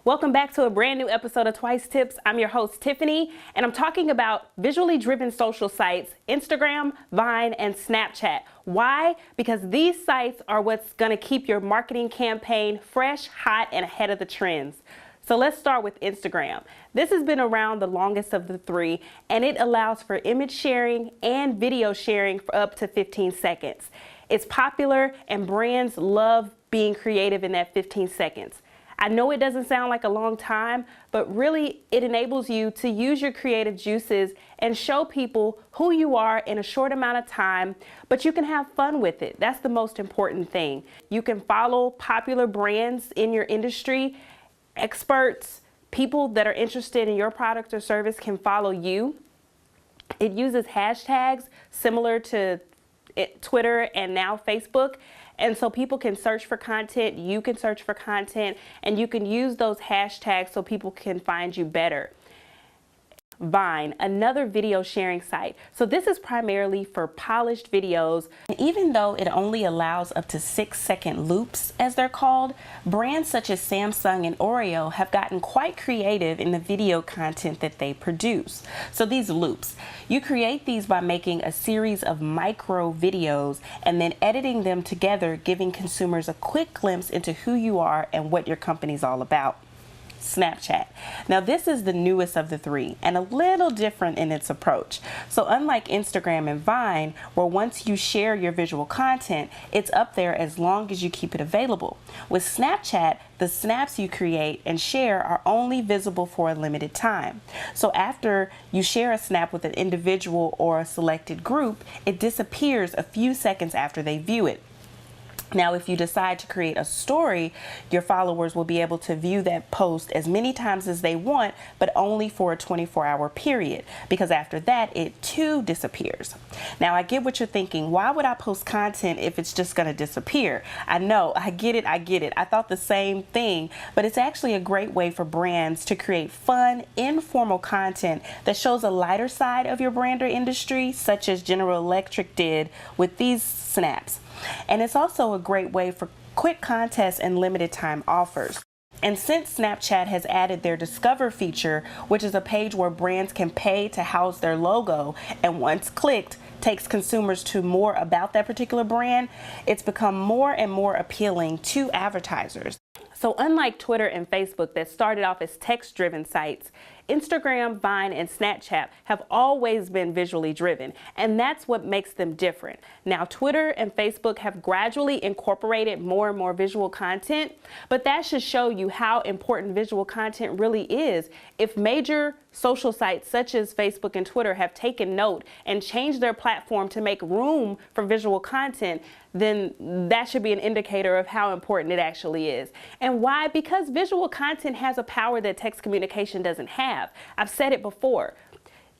Welcome back to a brand new episode of Twice Tips. I'm your host, Tiffany, and I'm talking about visually driven social sites, Instagram, Vine, and Snapchat. Why? Because these sites are what's going to keep your marketing campaign fresh, hot, and ahead of the trends. So let's start with Instagram. This has been around the longest of the three, and it allows for image sharing and video sharing for up to 15 seconds. It's popular, and brands love being creative in that 15 seconds. I know it doesn't sound like a long time, but really it enables you to use your creative juices and show people who you are in a short amount of time, but you can have fun with it. That's the most important thing. You can follow popular brands in your industry, experts, people that are interested in your product or service can follow you. It uses hashtags similar to Twitter and now Facebook. And so people can search for content, you can search for content, and you can use those hashtags so people can find you better. Vine, another video sharing site. So this is primarily for polished videos. And even though it only allows up to 6-second loops, as they're called, brands such as Samsung and Oreo have gotten quite creative in the video content that they produce. So these loops, you create these by making a series of micro videos and then editing them together, giving consumers a quick glimpse into who you are and what your company's all about. Snapchat. Now this is the newest of the three and a little different in its approach. So unlike Instagram and Vine, where once you share your visual content, it's up there as long as you keep it available. With Snapchat, the snaps you create and share are only visible for a limited time. So after you share a snap with an individual or a selected group, it disappears a few seconds after they view it. Now, if you decide to create a story, your followers will be able to view that post as many times as they want, but only for a 24-hour period, because after that, it too disappears. Now, I get what you're thinking. Why would I post content if it's just going to disappear? I know, I get it. I thought the same thing, but it's actually a great way for brands to create fun, informal content that shows a lighter side of your brand or industry, such as General Electric did with these snaps. And it's also a great way for quick contests and limited time offers. And since Snapchat has added their Discover feature, which is a page where brands can pay to house their logo, and once clicked, takes consumers to more about that particular brand, it's become more and more appealing to advertisers. So unlike Twitter and Facebook that started off as text-driven sites, Instagram, Vine, and Snapchat have always been visually driven, and that's what makes them different. Now, Twitter and Facebook have gradually incorporated more and more visual content, but that should show you how important visual content really is. If major social sites such as Facebook and Twitter have taken note and changed their platform to make room for visual content, then that should be an indicator of how important it actually is. And why? Because visual content has a power that text communication doesn't have. I've said it before.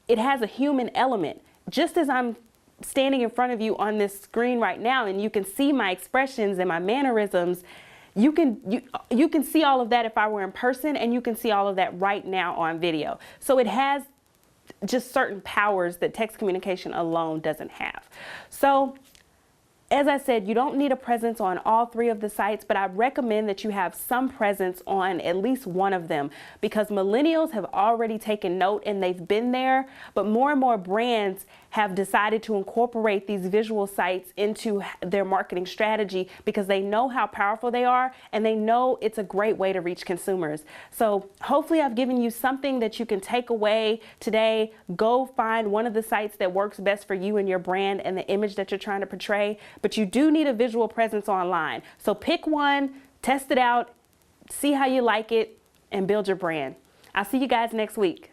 It has a human element. Just as I'm standing in front of you on this screen right now and you can see my expressions and my mannerisms, you can see all of that if I were in person, and you can see all of that right now on video. So it has just certain powers that text communication alone doesn't have. So as I said, you don't need a presence on all three of the sites, but I recommend that you have some presence on at least one of them, because millennials have already taken note and they've been there, but more and more brands have decided to incorporate these visual sites into their marketing strategy because they know how powerful they are and they know it's a great way to reach consumers. So hopefully I've given you something that you can take away today. Go find one of the sites that works best for you and your brand and the image that you're trying to portray, but you do need a visual presence online. So pick one, test it out, see how you like it, and build your brand. I'll see you guys next week.